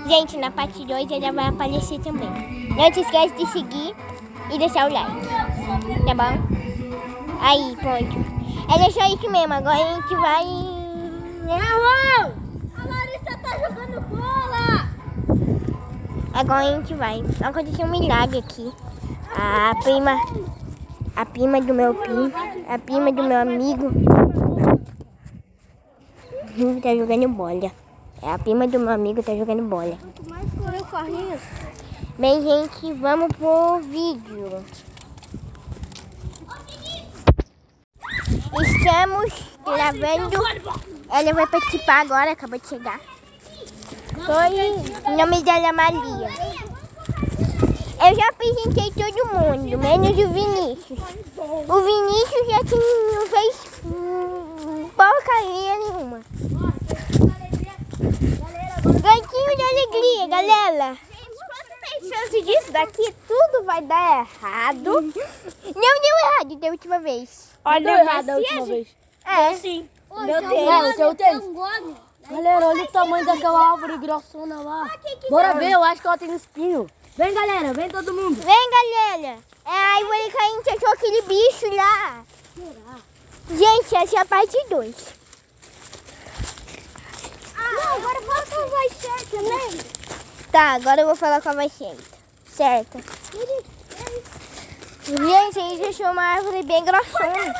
Gente, na parte 2 ele vai aparecer também. Não se esquece de seguir e deixar o like. Tá bom? Aí, pronto. É só isso mesmo. Agora a gente vai... Não! A Larissa tá jogando bola! Agora a gente vai. Aconteceu um milagre aqui. A prima do meu primo, a prima do meu amigo, tá jogando bola. É a prima do meu amigo tá jogando bola. Bem, gente, vamos pro vídeo. Estamos gravando. Ela vai participar agora, acabou de chegar. O nome dela é Maria. Eu já apresentei todo mundo, menos o Vinícius. O Vinícius já não fez porcaria nenhuma. Gaitinho de alegria, galera. Tem chance disso daqui, tudo vai dar errado. Não deu errado da última vez. Olha, errado da última vez. É. Sim. Meu Deus. Galera, olha o tamanho daquela árvore grossona lá. Bora ver, eu acho que ela tem espinho. Vem, galera, vem todo mundo. Vem, galera. É a árvore que a gente achou aquele bicho lá. Gente, essa é a parte 2. Agora fala qual vai ser também. Tá, agora eu vou falar qual vai ser. Certo. Gente, a gente achou uma árvore bem grossona.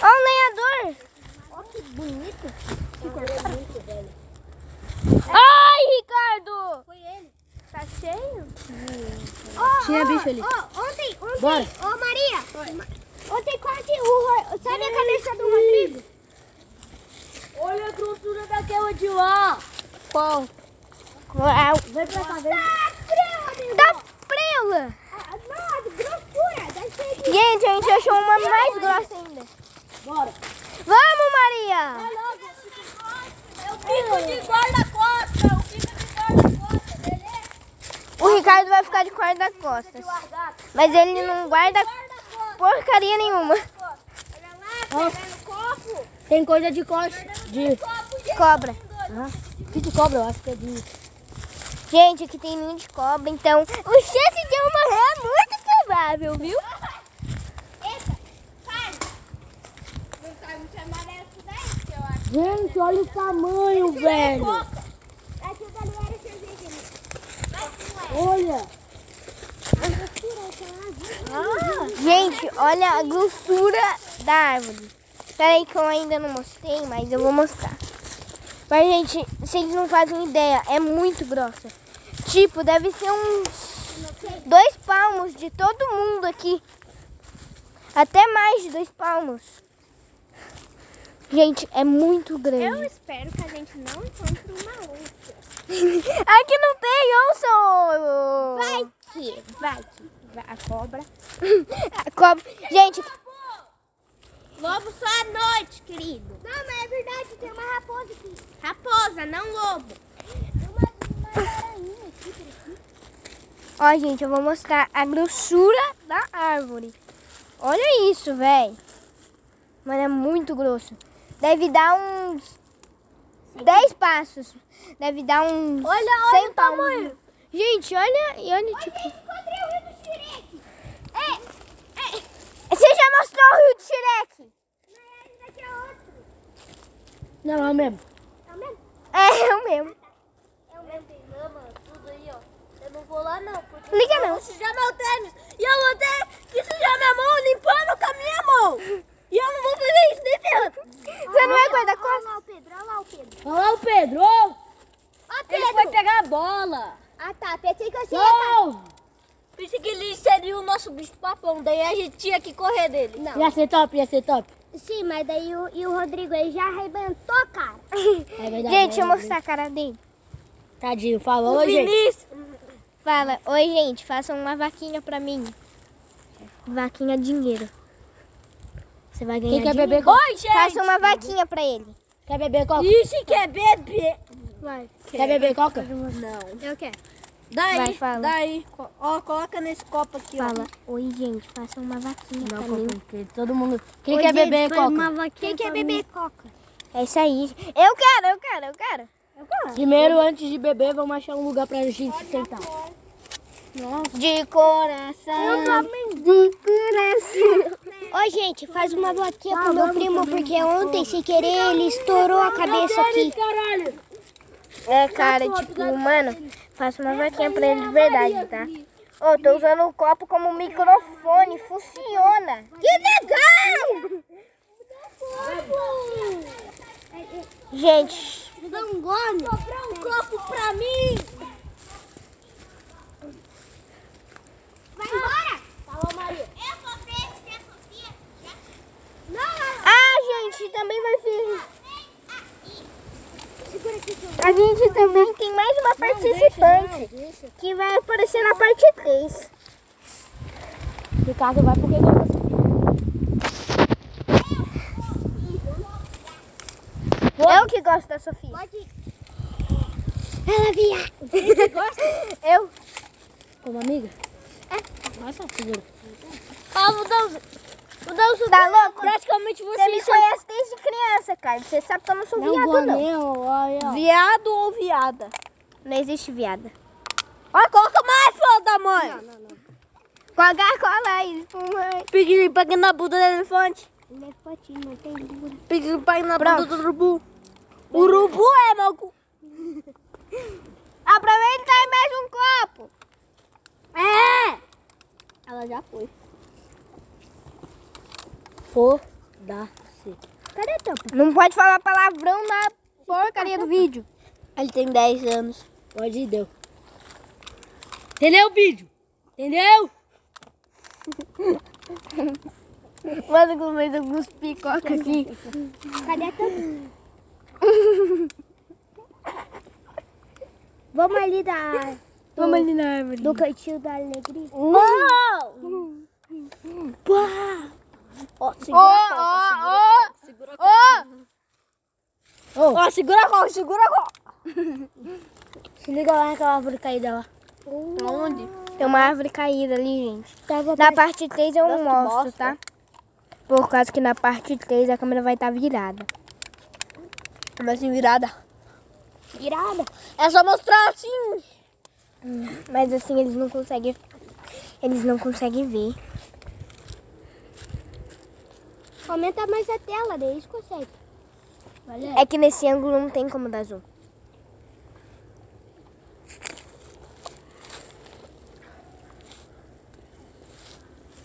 Ó o lenhador. Ó, que bonito. Ai, Ricardo. Foi ele. Tá cheio? Tinha bicho ali. Ontem, Bora. Ô Maria, ontem quase sabe a cabeça do Rodrigo? Olha a grossura daquela de lá. Qual? Vem pra cá, vem. Tá prela. Não, grossura. Deve ser Gente, a gente achou uma mais grossa ainda. Bora. Vamos, Maria. Eu fico de guarda-costas. Eu fico de guarda-costas, beleza? O Ricardo vai ficar de guarda-costas. Mas ele não guarda porcaria nenhuma. Olha lá, pegando copo. Tem coisa de coxa. De Cobra. que de cobra, eu acho que é de... Gente, aqui tem ninho de cobra, então o chance de eu morrer é muito provável, viu? Eita, para. Não tá muito amarelo isso daí, que eu acho. Gente, olha o tamanho, velho. Aquilo dali era cerveja. Olha. Gente, olha a grossura da árvore. Peraí que eu ainda não mostrei, mas eu vou mostrar. Mas, gente, vocês não fazem ideia, é muito grossa. Tipo, deve ser uns 2 palmos de todo mundo aqui. Até mais de 2 palmos. Gente, é muito grande. Eu espero que a gente não encontre uma onça. Aqui não tem onça! Vai que. A cobra. A cobra. Gente, Lobo só à noite, querido. não, mas é verdade, tem uma raposa aqui. Raposa, não lobo. Ó, gente, eu vou mostrar a grossura da árvore. Olha isso, velho. Mano, é muito grosso. Deve dar uns 10 passos. Deve dar uns Olha 100 o palmos. tamanho. Gente, olha, tipo... Encontrei o rio do Xirek. Você já mostrou o rio do Xirek? Daqui é outro. Não, é o mesmo. É o mesmo. É o mesmo, tem lama, tudo aí, ó. Eu não vou lá não, porque Liga não. eu vou sujar meu tênis. E eu vou ter que sujar minha mão limpando com a minha mão. E eu não vou fazer isso nem ferrando. Você não é guarda-costas? Olha lá o Pedro. Ele foi pegar a bola. Ah, tá. Pensei que você Não! Pensei que ele seria o nosso bicho papão. Daí a gente tinha que correr dele. Não. Ia ser top, Sim, mas daí o Rodrigo ele já arrebentou, cara. É verdade. Gente, deixa eu mostrar a cara dele. Tadinho, falou, gente. Fala, oi, gente, façam uma vaquinha pra mim. Vaquinha dinheiro. Você vai ganhar Quem quer dinheiro. beber coca? Oi, gente. Faça uma vaquinha pra ele. Quer beber coca? Ixi, quer beber. Vai. Quer beber coca? Não. Eu quero. Daí, Vai, fala. daí. Ó, coloca nesse copo aqui, ó. Fala, oi, gente, façam uma vaquinha pra Não, mim. porque todo mundo... Quem Oi, quer gente, beber faz coca? uma vaquinha. Quem quer beber coca? É isso aí. Eu quero. Primeiro, antes de beber, vamos achar um lugar pra gente se sentar. De coração. De coração. Ô, gente, faz uma vaquinha pro meu primo, porque ontem, sem querer, ele estourou a cabeça aqui. É, cara, tipo, mano, faça uma vaquinha pra ele de verdade, tá? Ô, tô usando o copo como microfone, funciona. Que legal! Gente, Dá um gole. Comprar um copo pra mim. Vai embora. Falou, Maria. Eu vou ver se a Sofia... gente, também vai ser... A gente também tem mais uma participante que vai aparecer na parte 3. Ricardo vai porque gosta da Sofia. Eu que gosto da Sofia. Pode. Ela via. Você gosta? Eu. Como amiga? Nossa, segura. Tá louco? Praticamente Você me conhece desde criança, cara. Você sabe que eu não sou viado, não. Viado ou viada? Não existe viada. Olha, coloca mais, filho da mãe. Não. Coca-Cola aí, espumante. Peguei na bunda do elefante. Elefante não tem língua. Peguei na bunda do urubu. Urubu é, meu cu. Aproveita e mais um copo. É. Ela já foi. Foda-se. Cadê a tampa? Não pode falar palavrão na porcaria do vídeo. Ele tem 10 anos. Pode, deu. Entendeu o vídeo? Entendeu? Mano, como eu cuspi coca aqui. Cadê a tampa? Vamos ali na árvore. Do cantinho da alegria. Não! Pá! Ó, segura a coca, segura a coca. Ó, segura a coca, segura a coca. Se liga lá naquela árvore caída lá. Aonde? Tem uma árvore caída ali, gente. Na parte 3 eu não mostro, tá? Por causa que na parte 3 a câmera vai estar virada. Como assim, virada? Virada? É só mostrar assim. Mas assim eles não conseguem ver. Aumenta mais a tela, daí eles conseguem. É que nesse ângulo não tem como dar zoom.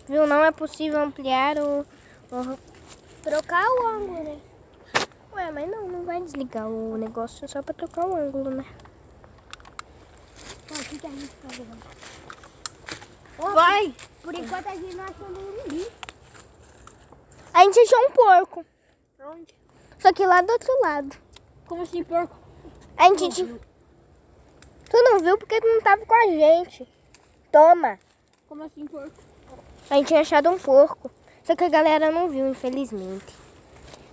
Viu? Não é possível ampliar o... Trocar o ângulo, né? Ué, mas não vai desligar o negócio só pra trocar o ângulo, né? O que a gente faz agora? Vai! Por enquanto a gente não achou nenhum bicho. A gente achou um porco. Onde? Só que lá do outro lado. Como assim, porco? A gente... Tu não viu porque tu não tava com a gente. Toma! Como assim, porco? A gente tinha achado um porco. Só que a galera não viu, infelizmente.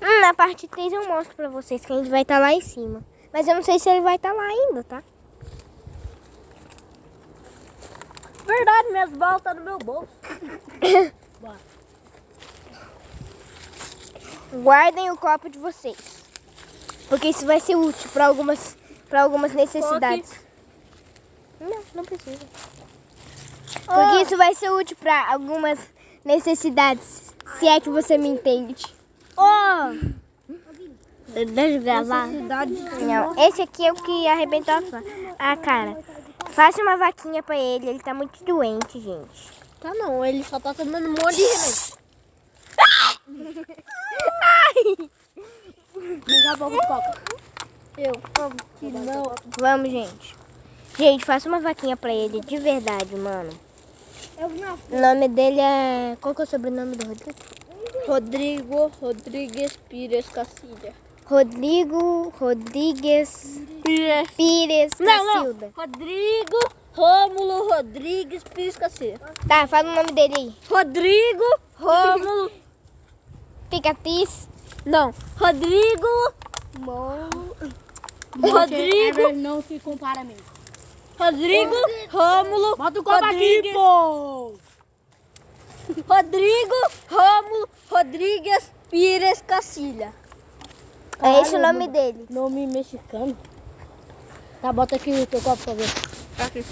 Na parte 3 eu mostro pra vocês que a gente vai estar lá em cima. Mas eu não sei se ele vai estar lá ainda, tá? Verdade, minhas balas tá no meu bolso. Guardem o copo de vocês. Porque isso vai ser útil pra algumas necessidades. Não precisa. Porque isso vai ser útil pra algumas necessidades. Se é que você me entende. Deixa eu gravar. Não, esse aqui é o que arrebentou a cara. Faça uma vaquinha pra ele tá muito doente, gente. Tá não, ele só tá tomando um monte de remédio. Liga a boca do copo. Não. Vamos, gente. Gente, faça uma vaquinha pra ele, de verdade, mano. O nome dele é... Qual que é o sobrenome do Rodrigo? Rodrigo Rodrigues Pires Cacilha. Rodrigo Rodrigues Pires Cacilda. Rodrigo Rômulo Rodrigues Pires Cacilha. Tá, fala o nome dele aí. Rodrigo Rômulo... Picatis. Não, Rodrigo... Rodrigo... Não se compara a mim. Rodrigo Rômulo Bota o copo aqui, pô! Rodrigo Rômulo Rodrigues Pires Cacilha. É esse o nome dele. Nome mexicano. Tá, bota aqui o teu copo pra ver. Aqui.